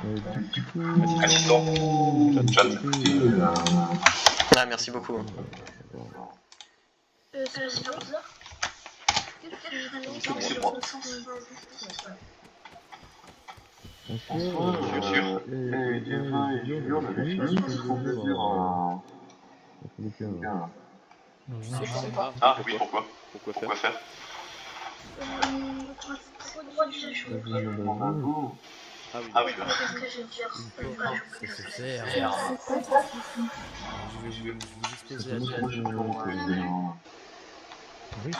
Du coup, assistant, John, écoutez, Ah, merci beaucoup. C'est pas bizarre. c'est moi. en soi, Sûr. et Eva et Julien, on avait fini ce qu'on devait dire en tous les cas. Ah oui, pourquoi Pourquoi faire Droit d'usage. Je vous demande à vous. Ah oui, Qu'est-ce que j'ai dit? Ça se fait. Je vais vous exposer à Moi, John. je connais bien.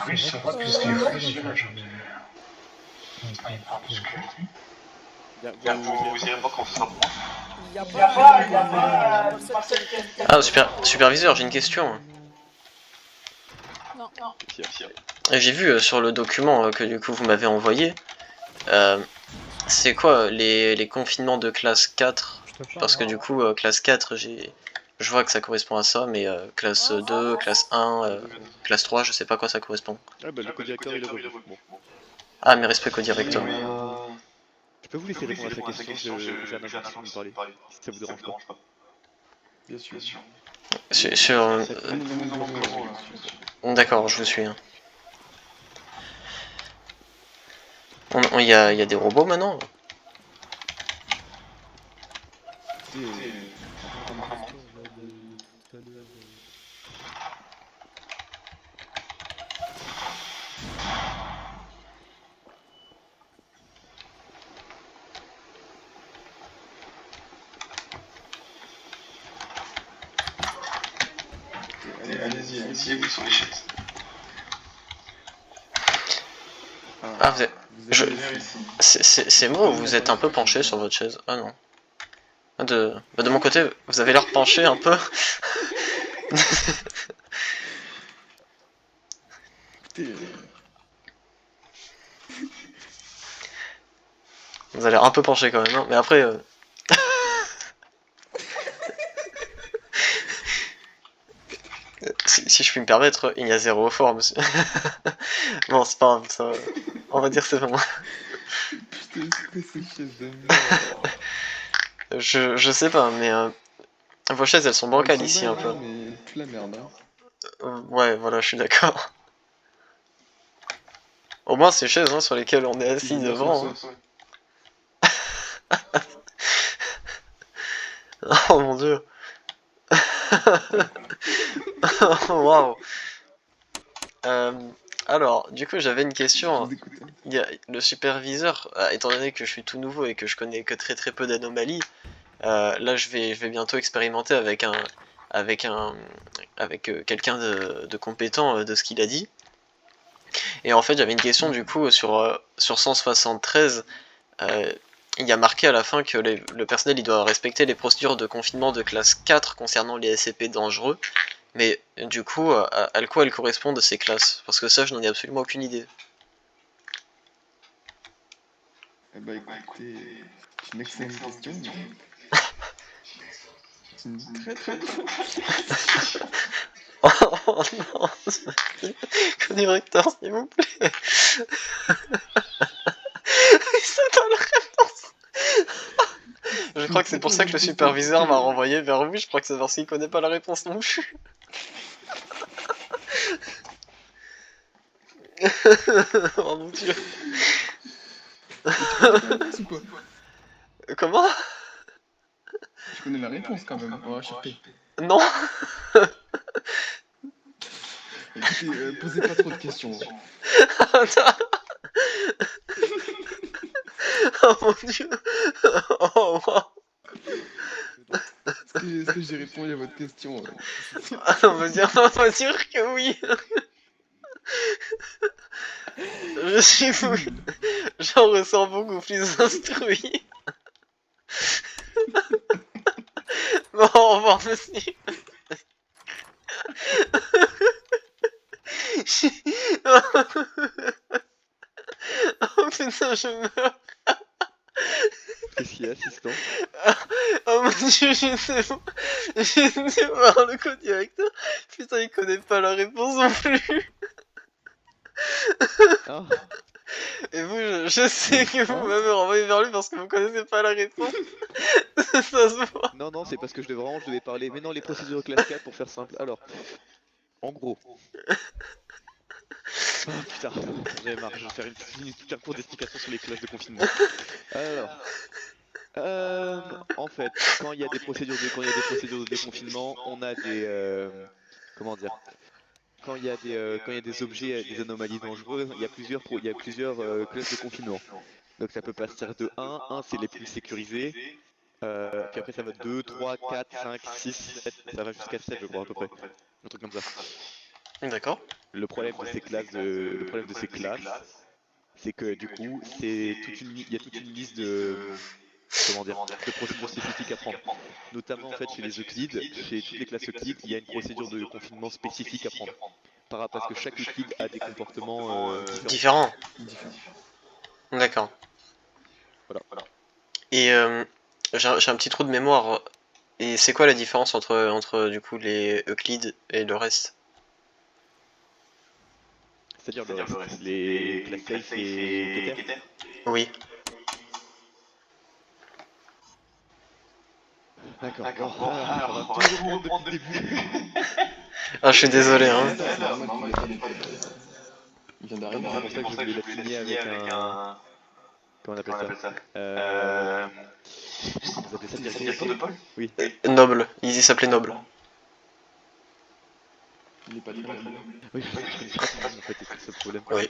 Oui, ça va, puisque les frais, là, j'en ai. Ah, il parle de ce que Bien, vous irez voir quand ce sera bon. Il y a pas Ah, superviseur, j'ai une question. Non. J'ai vu sur le document que du coup vous m'avez envoyé, c'est quoi les confinements de classe 4? Parce que du coup, classe 4, je vois que ça correspond à ça, mais classe 2, classe 1, classe 3, je sais pas à quoi ça correspond. Ah bah le co-directeur il est revenu. Bon. Ah, mes respects au directeur. Je peux vous laisser répondre à sa question, j'ai un information de me parler, si ça vous dérange pas. Bien sûr. Sur... D'accord, je vous suis. Hein. Il y a des robots maintenant? Allez-y, asseyez-vous sur les chaises. Ah, vous êtes... C'est moi ou vous êtes un peu penché sur votre chaise? Ah non. De mon côté, vous avez l'air penché un peu. Vous avez l'air un peu penché quand même, hein. Mais après... si je puis me permettre, il y a zéro effort, monsieur. Bon, c'est pas grave, ça va. On va dire c'est bon. Putain, c'est quoi ces chaises de merde? Je sais pas, mais vos chaises elles sont bancales Elles sont ici un belles, peu. hein, mais plus la merde. Hein. Ouais, voilà, je suis d'accord. Au moins ces chaises hein, sur lesquelles on est assis devant. Hein. Oh mon dieu. Waouh. Alors, du coup, j'avais une question. Il y a le superviseur, étant donné que je suis tout nouveau et que je connais que très peu d'anomalies, là je vais bientôt expérimenter avec quelqu'un de compétent de ce qu'il a dit. Et en fait, j'avais une question du coup sur 173. Il y a marqué à la fin que le personnel il doit respecter les procédures de confinement de classe 4 concernant les SCP dangereux. Mais du coup, à quoi elles correspondent ces classes? Parce que ça, je n'en ai absolument aucune idée. Eh bah écoutez, c'est une excellente question. C'est une très très bonne question. Oh non, co-directeur, s'il vous plaît. C'est dans la réponse. Je crois que c'est pour ça que le superviseur m'a renvoyé vers lui. Je crois que c'est parce qu'il connaît pas la réponse non plus. Oh mon dieu. Comment? Je connais la réponse quand même, on va chercher. Non. Écoutez, posez pas trop de questions. Oh mon dieu. Oh wow. Est-ce que j'ai répondu à votre question? On va dire que oui. J'en ressens beaucoup plus instruit. Bon, au revoir, monsieur. Oh putain, je meurs. Qu'est-ce qu'il y a, assistant? Oh mon dieu, j'étais voir le co-directeur. Putain, il connaît pas la réponse non plus. Ah. Et vous, je sais que vous m'avez renvoyé vers lui parce que vous connaissez pas la réponse. Ça se voit. Non, non, c'est parce que je devais parler. Mais non, les procédures classe 4 pour faire simple. Alors, en gros. Ah putain, j'avais marre, je vais faire une super courte explication sur les classes de confinement. Alors, en fait, quand il y a des procédures de déconfinement, on a des, comment dire, quand il y a des objets, des anomalies dangereuses, il y a plusieurs classes de confinement. Donc ça peut partir de 1 c'est les plus sécurisés, puis après ça va 2, 3, 4, 5, 6, 7, ça va jusqu'à 7 je crois à peu près, un truc comme ça. D'accord. Le problème de ces classes, c'est que du coup, il y a toute une liste de, comment dire, de procédures spécifiques à prendre. Notamment en fait chez les Euclides, chez toutes les classes Euclides, il y a une procédure de confinement spécifique à prendre. Parce que chaque Euclide a des comportements différents. Différent. D'accord. Voilà. Et j'ai un petit trou de mémoire. Et c'est quoi la différence entre du coup les Euclides et le reste? C'est-à-dire le reste, les classes safe et Keter. Oui. D'accord. Bon, alors, on va tout reprendre depuis le début. Ah, je suis désolé, hein. Il vient d'arriver, c'est pour ça que je voulais la signer avec un... Comment on appelle ça Vous appelez ça directeur de pôle? Oui. Noble. Il s'appelait Noble. Il est pas très noble. Oui, je connais pas son nom en fait, c'est ça le problème. Oui.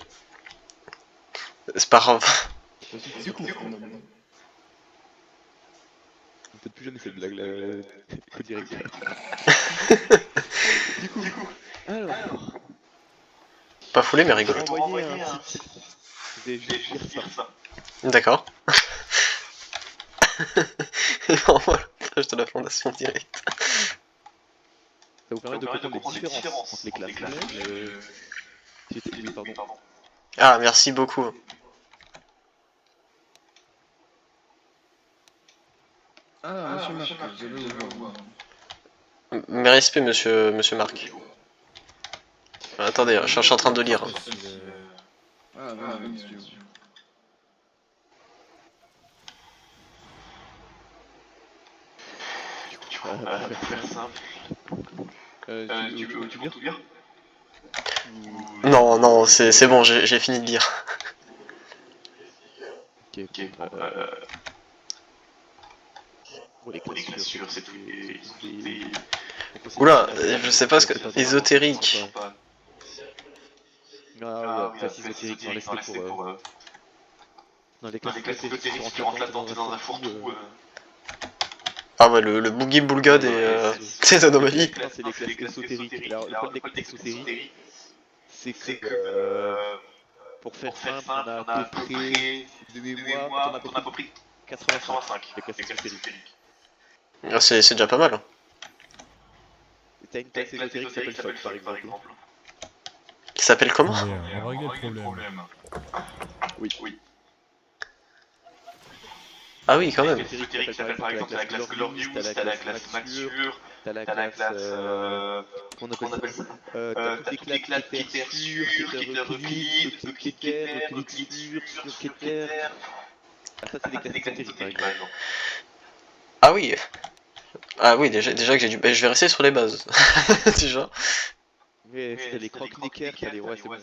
C'est pas grave. Du coup, peut-être plus jamais cette blague là, au directeur. Du coup, alors... Pas foulé, mais rigolo. Je vais envoyer un titre. Je vais juste lire ça. D'accord. Et on voit la page de la fondation directe. Ça vous permet de comprendre les différences entre les classes. Oui, pardon. Ah, merci beaucoup. Ah, monsieur Marc, je vais vous voir. Mes respects, monsieur Marc. Attendez, je suis en train de lire. Ah, ouais, monsieur. Pour faire simple. Tu veux tout lire? Non, non, c'est bon, j'ai fini de lire. Ok. Bon, les classes sûres, c'est tout. Oula, je sais pas ce que... Ésotérique. Ah oui, classe ésotérique, non, laissez pour... Non, les classes ésotériques, si tu rentres là-dedans, t'es dans un fourre-tout. Ah ouais, le boogie boulga des anomalies. C'est les classes ésotériques. Alors, le problème des classes ésotériques, c'est que... Pour faire simple, on a à peu près... De mémoire, on a à peu près 85 des classes ésotériques. Ah, c'est déjà pas mal. T'as une classe ésotérique qui s'appelle Foc, par exemple. Qui s'appelle comment? On va régler le problème. Oui. Ah oui, quand même. Les ésotériques qui s'appellent par exemple la classe Glorious, t'as la classe Mature, t'as la classe... Comment on appelle ça? T'as toutes les classes Keter sûr, Keter Euclide, Euclide Keter, Euclide sûr, Keter... Ah ça c'est des classes ésotériques par exemple. Ah oui. Ah oui, déjà que j'ai dû... je vais rester sur les bases. Déjà. Ouais, t'as les croque-necker, t'as les... Ouais, c'est bon.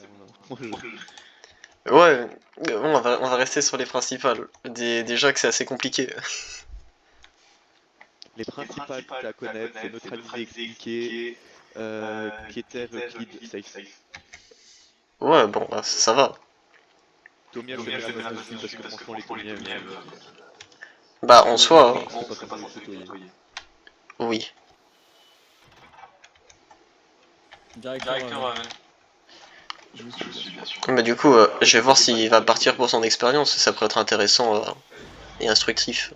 Ouais, mais bon, on va rester sur les principales. Déjà que c'est assez compliqué. Les principales à connaître, c'est neutraliser, expliquer, Keter, Euclide, safe. Ouais, bon, bah, ça va. Tomia, je vais faire dessus parce que franchement les Tomia... Bah, en soi, On serait pas censé les tutoyer. oui. Directeur, Je vous suis, bien sûr. Mais du coup, je vais voir s'il va partir pour son expérience. Ça pourrait être intéressant et instructif.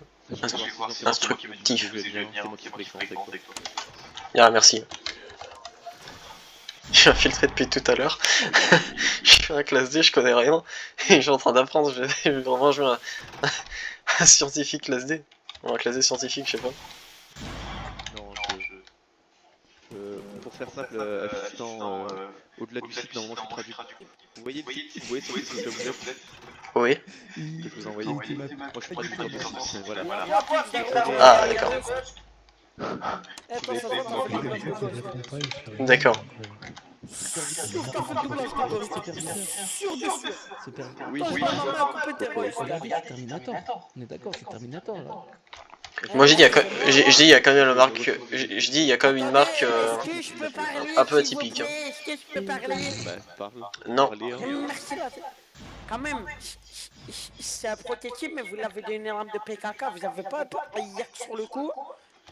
Instructif. Ah, merci. Je suis infiltré depuis tout à l'heure. Je suis un classe D, je connais rien. Et je suis en train d'apprendre. Je vais vraiment jouer un scientifique classe D. Ou un classe D scientifique, je sais pas. Non, pour faire simple, assistant au-delà du site, normalement je suis traduit. Vous voyez le site, vous voyez sur le site que vous êtes, Oui. que je vous ai envoyé. Moi je suis pas du tout sur le site, voilà. Ah, d'accord. D'accord. Oui, Terminator. On est d'accord, c'est Terminator là. Moi j'ai dit, je dis il y a quand même la marque, je dis il y a quand même une marque un peu atypique. Hein. Est-ce que je peux parler? bah parle. Non. Parlez, hein. Merci. Quand même, c'est un prototype, mais vous l'avez donné une arme de PKK, vous n'avez pas un peu hier sur le coup?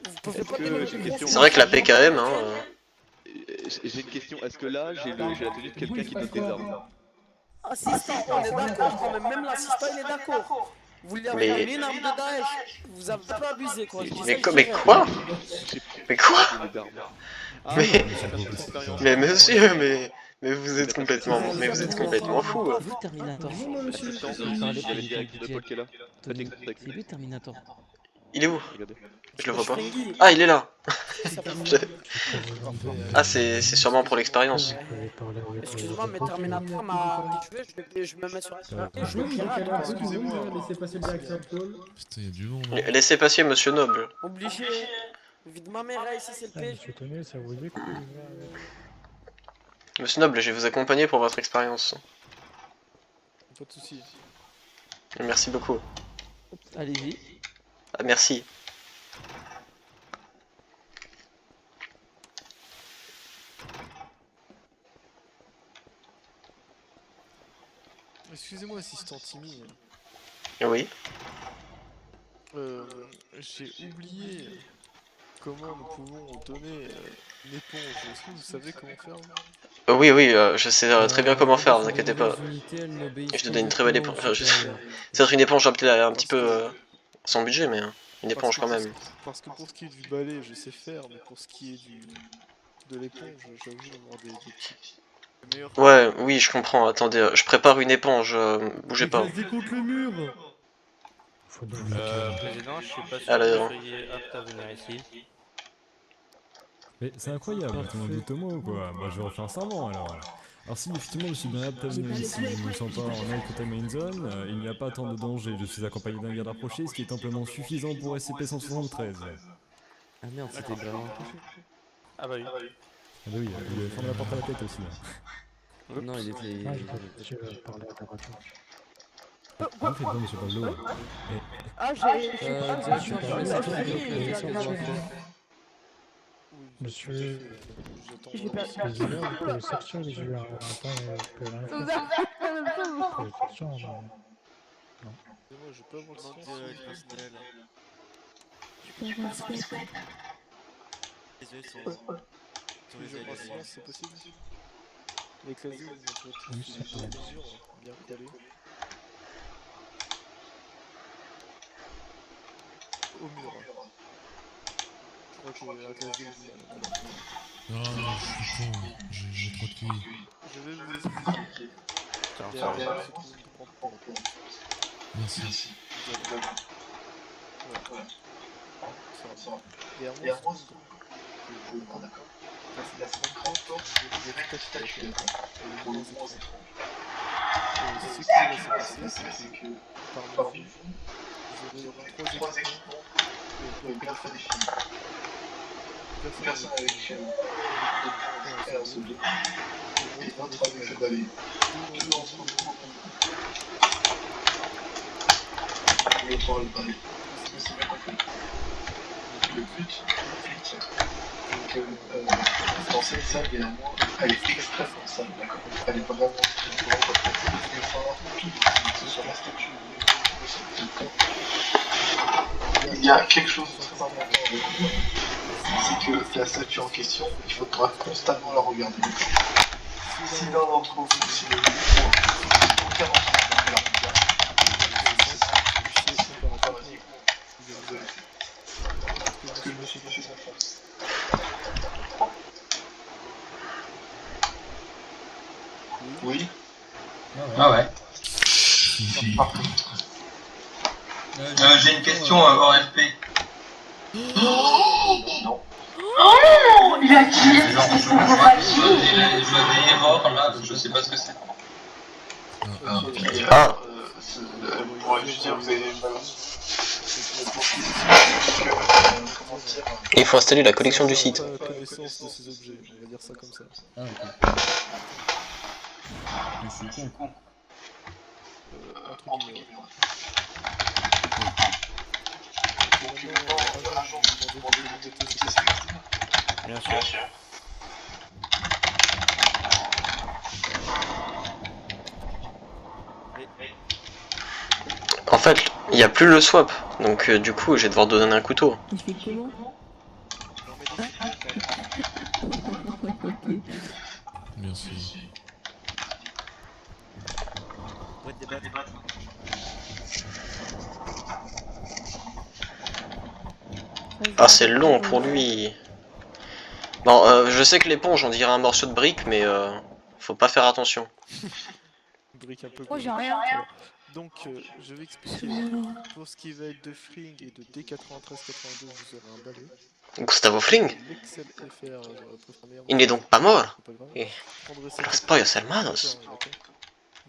Vous pouvez pas donner j'ai une question. C'est vrai que la PKM, hein. J'ai une question, est-ce que là j'ai la tenue de quelqu'un qui donne des armes? Assistant, on est d'accord quand même, même l'assistant il est d'accord. Vous lui avez donné une arme de Daesh, vous avez pas abusé quoi. Mais quoi? Mais quoi? Ah, Mais monsieur, mais vous êtes complètement fou. Vous Terminator. C'est lui Terminator. Il est où? Je le vois pas. Ah, il est là. Ah, c'est sûrement pour l'expérience. Excuse-moi, mais Terminator m'a tué, je me mets sur la je me pirate. Excusez-moi, laissez passer le directeur de pôle. Putain, y'a du monde. Laissez passer monsieur Noble. Obligé. Vite ma mère, ici c'est le pêche. Monsieur Noble, je vais vous accompagner pour votre expérience. Pas de soucis. Merci beaucoup. Allez-y. Ah, merci. Excusez-moi, assistant Timmy. Oui. J'ai oublié comment nous pouvons donner une éponge. Est-ce que vous savez comment faire? Oui, je sais très bien comment faire, vous inquiétez pas. Je te donne une très belle éponge. C'est une éponge un petit peu sans budget, mais une éponge quand même. Parce que pour ce qui est du balai, je sais faire, mais pour ce qui est de l'éponge, j'avoue avoir des petits. Ouais, oui, je comprends. Attendez, je prépare une éponge. Bougez pas. contre le mur. Président, je suis pas sûr Alors. que vous soyez apte à venir ici. Mais c'est incroyable, tout le monde dit Tomo quoi. Moi je vais refaire un serment alors. Alors si effectivement je suis bien apte à venir ici, nous ne sommes pas en high main zone, il n'y a pas tant de danger, je suis accompagné d'un garde rapproché, ce qui est amplement suffisant pour SCP-173. Ah merde, c'était vraiment. Ah bah oui. Ah bah oui, il avait fermé la porte à la tête aussi. Non, il était. Ah, faites bon, monsieur Pablo. Ah, j'ai. Direction informatique. Monsieur, J'ai pas. vous pouvez sortir les yeux en même temps. Moi, je peux avoir le silence. Je vois silence, c'est possible. Les casiers, ils vont être bien collés. Au mur. Je crois que un casier. Ah, je suis con, j'ai trop de couilles. Je vais vous expliquer. Derrière, c'est tout le monde comprend. Merci. Derrière moi, c'est d'accord. La semaine 30, je vais récapituler pour le mois ce qui va se passer, c'est que parmi vous, vous aurez trois équipements prédéfinis. Personne avec un seul deux, et l'autre avec le balai. Deux d'entre vous, l'autre aura le balai. C'est bien compris. Le but, c'est que dans cette salle, il y a un moins, elle est extrêmement sale, d'accord? Elle est vraiment pas pratique. Il va falloir tout, que ce soit la statue de ce corps. Il y a quelque chose de très important avec vous, c'est que la statue en question, il faudra constamment la regarder. Si l'un d'entre vous, si le aucun d'entre vous ne la regarde, parce que je me suis fait confiance. Oui. Ah ouais. J'ai une question ORP. Non. Il a qui? On voit qui? Il est mort là, je sais pas ce que c'est. Ah. Pour réfugier, vous avez balancé. Et il faut installer la collection du site. Pas connaissance de ces objets, on va dire ça comme ça. Ah, ok. Mais je suis con. Entre guillemets. Bien sûr. En fait, il n'y a plus le swap, donc du coup, je vais devoir donner un couteau. Il fait comment? Merci. Ah, c'est long pour lui. Bon, je sais que l'éponge, on dirait un morceau de brique, mais faut pas faire attention. Brique un peu. Moi j'ai rien. Donc, je vais expliquer. Pour ce qui va être de Fring et de D93-82, vous aurez un balai. Gustavo Fring? L'Excel FR, programmé. Il n'est donc pas mort. C'est pas grave. Eh, Prendrez los cette pollos éponge, hermanos. d'accord.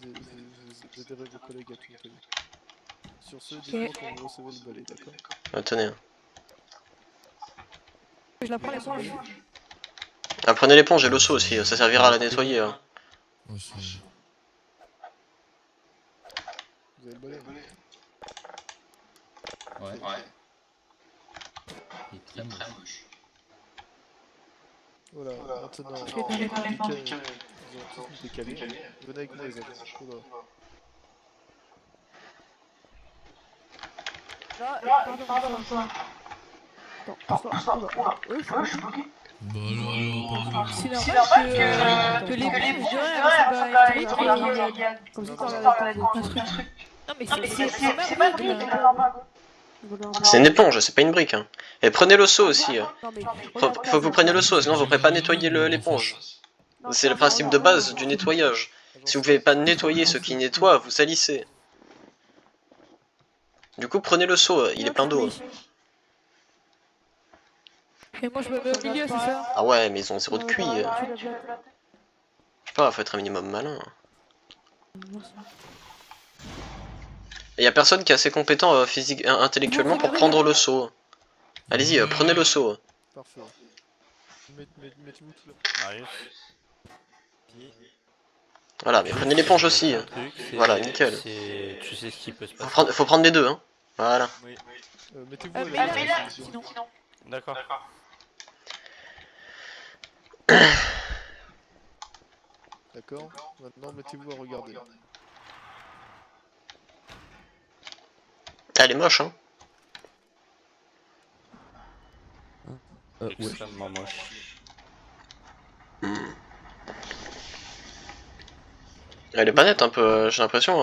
Vous aiderez vos collègues à tout nettoyer. Sur ce, dites-moi quand vous recevez le balai, d'accord? Tenez. Je la prends l'éponge. Ah, prenez l'éponge et le seau aussi, ça servira à la nettoyer. Hein. Vous avez le balai? Ouais. Il est très moche. Voilà, maintenant, Je vais pas les prendre. ils ont tous décalé. Venez avec moi les agents. Oula. Pardon, toi. Attends, je suis bloqué. C'est normal que les bouches de rien, comme si t'en avais un truc. Non mais c'est ma brique là. C'est une éponge, c'est pas une brique. Hein. Et prenez le seau aussi. Faut que vous preniez le seau, sinon vous pourrez pas nettoyer l'éponge. C'est le principe de base du nettoyage. Si vous pouvez pas nettoyer ce qui nettoie, vous salissez. Du coup, prenez le seau, il est plein d'eau. Et moi je me mets au milieu, c'est ça? Ah ouais, mais ils ont zéro de QI. Je sais pas, faut être un minimum malin. Et y a personne qui est assez compétent physique, intellectuellement pour prendre le seau. Allez-y, prenez le seau. Parfait. Mettez-vous tout là. Arrive. Voilà, mais prenez l'éponge aussi. Voilà, nickel. Tu sais ce qui peut se passer. Faut prendre les deux, hein. Voilà. Mettez-vous à Mais là, sinon. D'accord. D'accord. Maintenant, mettez-vous à regarder. Elle est moche, hein. Ouais. Extrêmement moche. Elle est pas nette un peu, j'ai l'impression.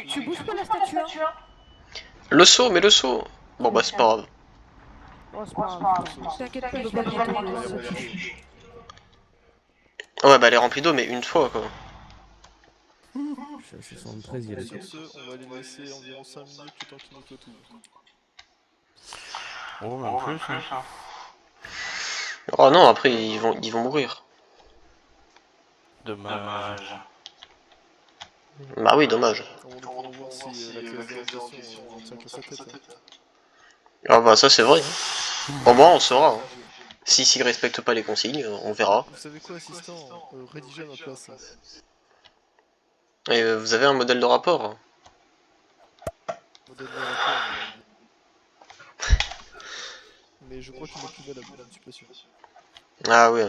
Tu bouges pas la statue, hein? Le seau, mais le seau. Bon bah c'est pas grave. Oh, c'est pas grave. T'inquiète pas, je vais pas le Ouais bah elle est remplie d'eau mais une fois quoi. Je suis 73, il est Sur ce, on va les laisser environ 5 minutes le temps qu'ils nettoient tout. Oh, mais en plus, hein. Oh non, après ils vont mourir. Dommage. Bah oui, dommage. On va voir si la classe d'orientation tient qu'à sa tête. Ah bah ça c'est vrai. Bon bah on saura. Hein. S'ils respectent pas les consignes, on verra. Vous savez quoi, assistant? Rédigez à ma place. Et vous avez un modèle de rapport? Modèle de rapport. Mais je crois qu'il n'est plus valable, je suis pas sûr. Ah oui.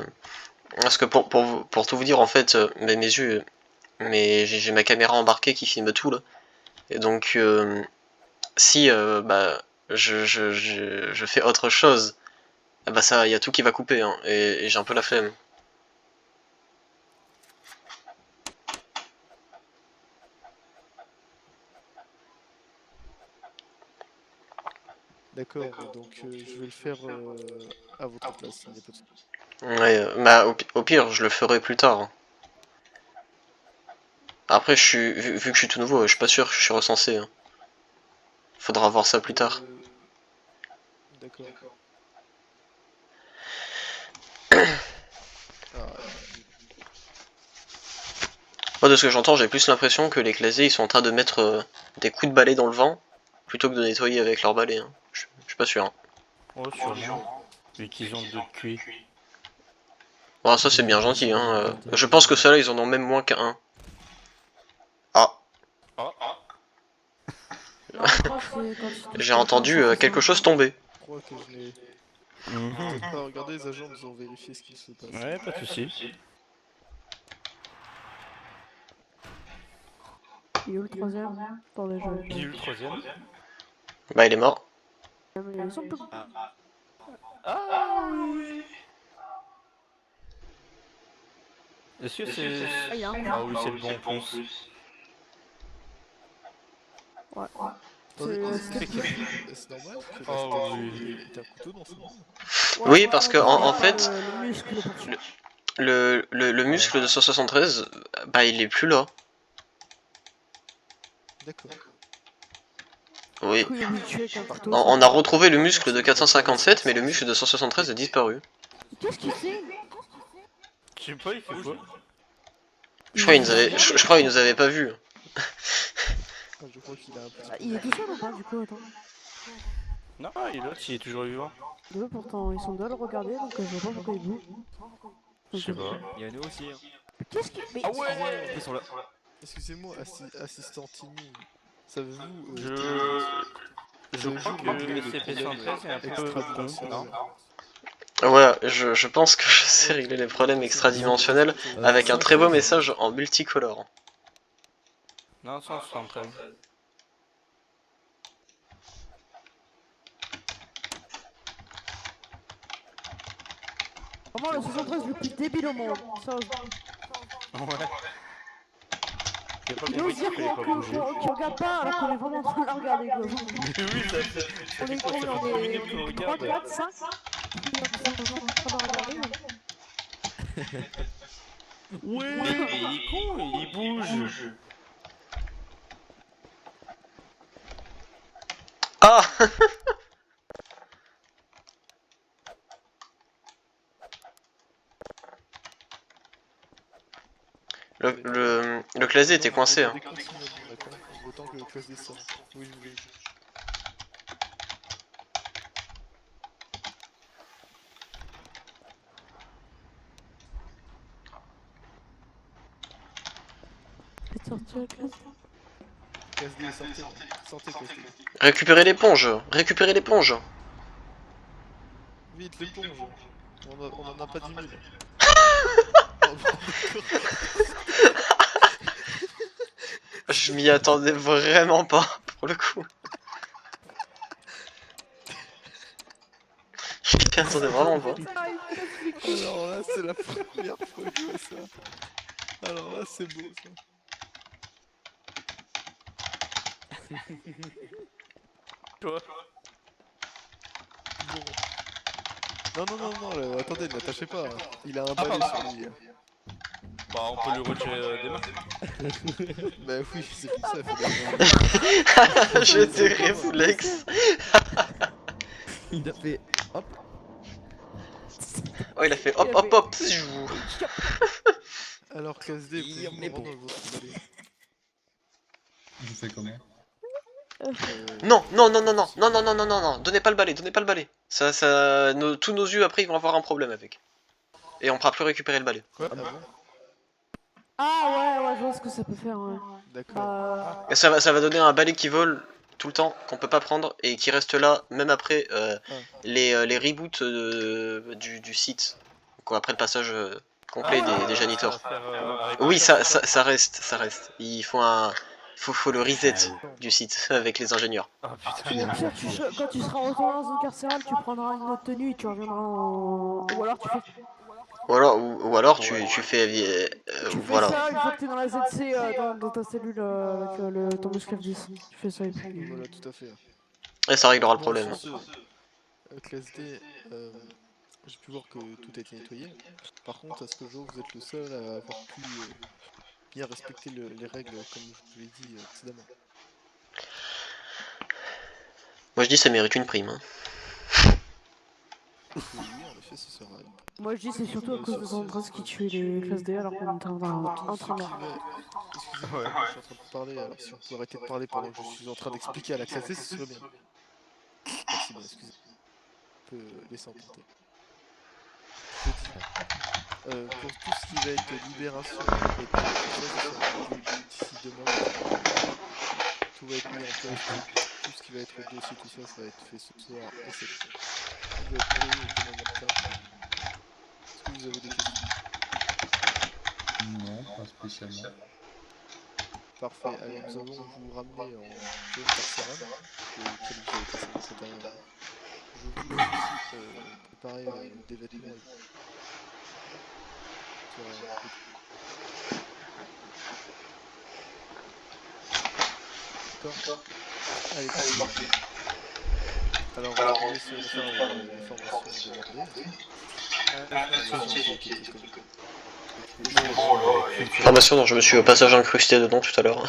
Parce que pour tout vous dire en fait, mes yeux, j'ai ma caméra embarquée qui filme tout là. Et donc si bah je fais autre chose, bah ça y a tout qui va couper hein, et j'ai un peu la flemme. D'accord, donc je vais le faire à votre place, il n'y a pas de souci. Ouais, bah au pire je le ferai plus tard. Après, vu que je suis tout nouveau, je suis pas sûr que je suis recensé. Hein. Faudra voir ça plus tard. D'accord. Moi, de ce que j'entends, j'ai plus l'impression que les clasiers ils sont en train de mettre des coups de balai dans le vent plutôt que de nettoyer avec leur balai. Hein. Je suis pas sûr. Hein. Oh, sûrement. Vu qu'ils ont 2 QI. Bon, ça c'est bien gentil. Hein. Je pense que ceux-là ils en ont même moins qu'un. Ah. J'ai entendu quelque chose tomber. Je crois que je n'ai peut-être pas regardé, les agents nous ont vérifié ce qui se passe. Ouais, pas de soucis. Il est où le troisième? Attendez, Il est où le troisième? Bah, il est mort. Ah oui. Est-ce que c'est... Ah oui, c'est le bon ponce. Ouais. C'est normal que Oh oui. t'as un couteau dans son main. Oui, parce que en fait, le muscle de 173, bah il est plus là. D'accord. Oui. On a retrouvé le muscle de 457, mais le muscle de 173 a disparu. Qu'est-ce qu'il fait? Je sais pas, il fait quoi? Je crois qu'il nous avait pas vus. Je crois qu'il a un petit... Il est tout seul ou pas du coup? Attends. Non, il est là, il est toujours vivant. Deux pourtant, ils sont deux à le regarder donc je vois pas pourquoi ils bougent. Je sais pas. Il y a nous aussi. Hein. Qu'est-ce qu'il fait? Ah ouais, Ils sont là. Excusez-moi, assistant Timmy. Savez-vous... Je crois que le SCP-113 est un peu con, non? Ouais, je pense que je sais régler les problèmes extradimensionnels avec un très beau message en multicolore. Non, 173. Vraiment le 73 le plus débile au monde. Ça, Ouais. il ose dire qu'on regarde pas alors qu'on est vraiment en train de la regarder quoi. Oui, ça fait... On est combien? On est 3, 4, 5 Ouais, mais il est con, il bouge. Ah. Le clavier était coincé. Hein. Autant que le clavier sort. Oui, oui. KSD, sortez KSD. Récupérez l'éponge. Récupérez l'éponge. Vite, l'éponge. On en a pas 10 000. Je m'y attendais vraiment pas, pour le coup. Je m'y attendais vraiment pas. Alors là, c'est la première fois que je vois ça. Alors là, c'est beau ça. Toi. Bon. Non, attendez, ne l'attachez pas. Il a un balai sur lui. Bah, on peut le retirer des mains. Bah oui, c'est pour ça, il faut J'ai des réflexes. Il a fait hop. Oh, il a fait hop hop hop. Alors, classe D, vous pouvez prendre votre balai. Je fais comment? Non, donnez pas le balai, donnez pas le balai. Tous nos yeux après ils vont avoir un problème avec. Et on pourra plus récupérer le balai. Quoi? Ah ouais, je vois ce que ça peut faire, ouais. D'accord. Ça va donner un balai qui vole tout le temps, qu'on peut pas prendre, et qui reste là, même après les reboots du site. Quoi, après le passage complet des janitors. Oui, ça reste. Il faut faut le reset du site avec les ingénieurs. Oh putain. Ou au pire, quand tu seras retourné dans une carcérale, tu prendras une autre tenue et tu reviendras en... Ou alors tu fais... Ou alors tu fais... tu voilà. fais ça une fois que t'es dans la ZC, dans ta cellule avec ton muscle F10. Tu fais ça et puis... Voilà, tout à fait. Et ça réglera le problème. Classe D, j'ai pu voir que tout a été nettoyé. Par contre, à ce que je vois, vous êtes le seul à avoir bien respecter les règles comme je vous l'ai dit précédemment. Moi je dis ça mérite une prime. Hein. Oui, en effet, ce sera. Moi je dis c'est surtout à cause de Zandras qui tue les classes D alors qu'on est en train de... Excusez-moi, je suis en train de parler, alors si on peut arrêter de parler pendant que je suis en train d'expliquer à la classe D, ce serait bien. Merci bien, excusez. On peut laisser emporter. Pour tout ce qui va être libération et tout ça, d'ici demain, tout va être mis en place. Tout ce qui va être dossier, tout ça, ça va être fait ce soir et cette fois. Tout va être fait demain matin. Est-ce que vous avez des questions? Non, pas spécialement. Parfait, allez, nous allons vous ramener en zone carcérale, auquel vous avez passé votre intérieur. Je vous laisse aussi préparer des vêtements. D'accord. Allez, parfait. Alors, on va vous laisser faire les formations demandées. Formation dont je me suis au passage incrusté dedans tout à l'heure.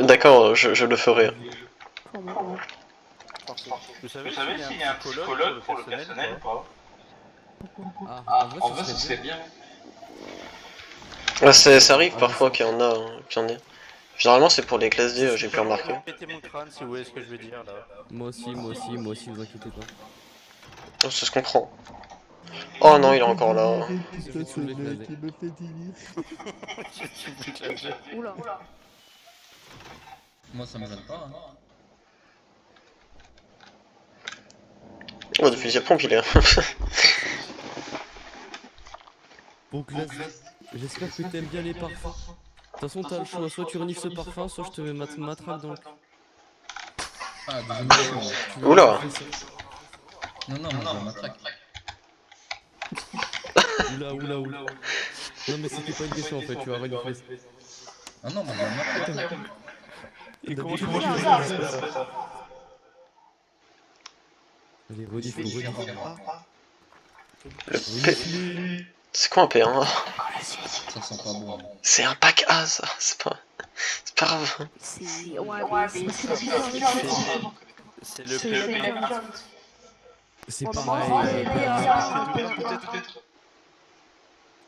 D'accord, je le ferai. Vous savez s'il y a un psychologue pour le personnel ou pas? Ah, en vrai, ce serait bien. Ça arrive parfois qu'il y en a, qu'il y en ait. Généralement c'est pour les classes D, j'ai pu remarquer. Pétez mon crâne si vous voyez ce que je veux dire là. Moi aussi, vous inquiétez pas. Oh, ça se comprend. Oh non, il est encore là. Oula. Moi ça me gêne pas. Hein. Oh, depuis la pompe il est. Bon, classe, j'espère que t'aimes bien les parfums. De toute façon, t'as le choix, soit tu renifles ce parfum, soit je te mets ma matraque dans le... Ah, désolé. Oula. Non, moi je matraque. Oula. Non mais c'était pas une question en fait, tu vas renifler ça. Ah non, moi je matraque. Et comment je fais ça? Allez, renifle. C'est quoi un P1? Ça sent pas bon. C'est un pack A ça, c'est pas grave. C'est le PEP. C'est pareil.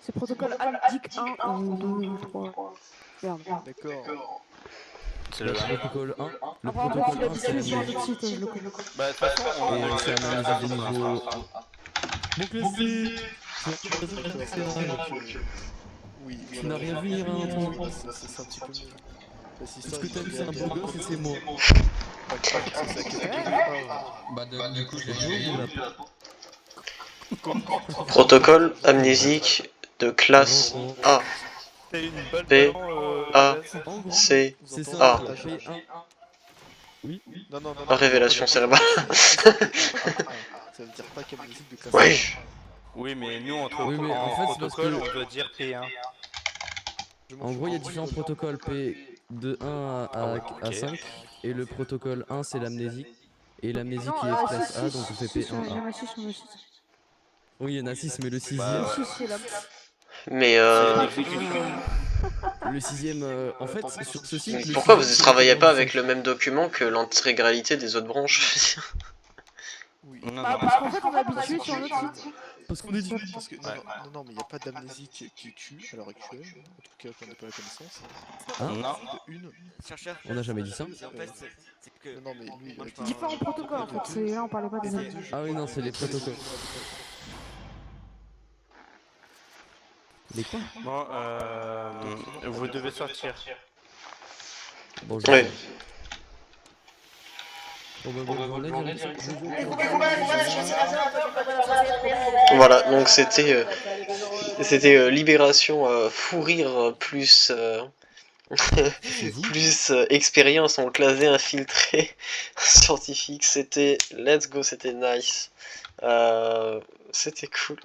C'est protocole ALDIC 1 ou 2 ou 3. Merde. D'accord. C'est le protocole 1. Le Protocole protocole 1 c'est sur notre site, je le connais. Bah de toute façon, on c'est un analyse de niveau... Donc Oui, tu n'as rien vu ni rien entendu. C'est un petit peu mieux. Ce que t'as vu c'est un beau gosse et c'est moi. Bah du coup je l'ai Protocole amnésique de classe A. B, A, C, A. Oui. Non. Révélation cérébrale. Ça veut dire pas quelle musique de classe. Oui. Oui, mais nous, entre Oui, mais en fait, c'est parce protocole, que- on doit dire P1. En gros, il y a différents protocoles P de 1 à 5 et le protocole 1 c'est l'amnésie et l'amnésie qui est classe A donc on fait Il y en P1A. a 6 sur le site. Oui, il y en a 6 mais le 6ème Le 6 c'est la... Mais le 6ème en fait sur ce site le pourquoi vous 6ème, ne travaillez pas avec le même document que l'intégralité des autres branches? Bah parce qu'en fait on est habitué sur notre site. Parce qu'on est dit. Parce que non, mais il n'y a pas d'amnésie qui tue à l'heure actuelle. En tout cas, j'en ai pas la connaissance. Hein Une. On n'a jamais dit ça. Non, mais lui, Différents protocoles en fait, là on parlait pas des autres. Ah oui non c'est les protocoles. Les quoi? Bon, vous devez sortir. Bon, Oui. bonne journée, direction. Voilà, donc c'était libération fou rire plus plus expérience en classé infiltré scientifique. C'était let's go, c'était nice. C'était cool.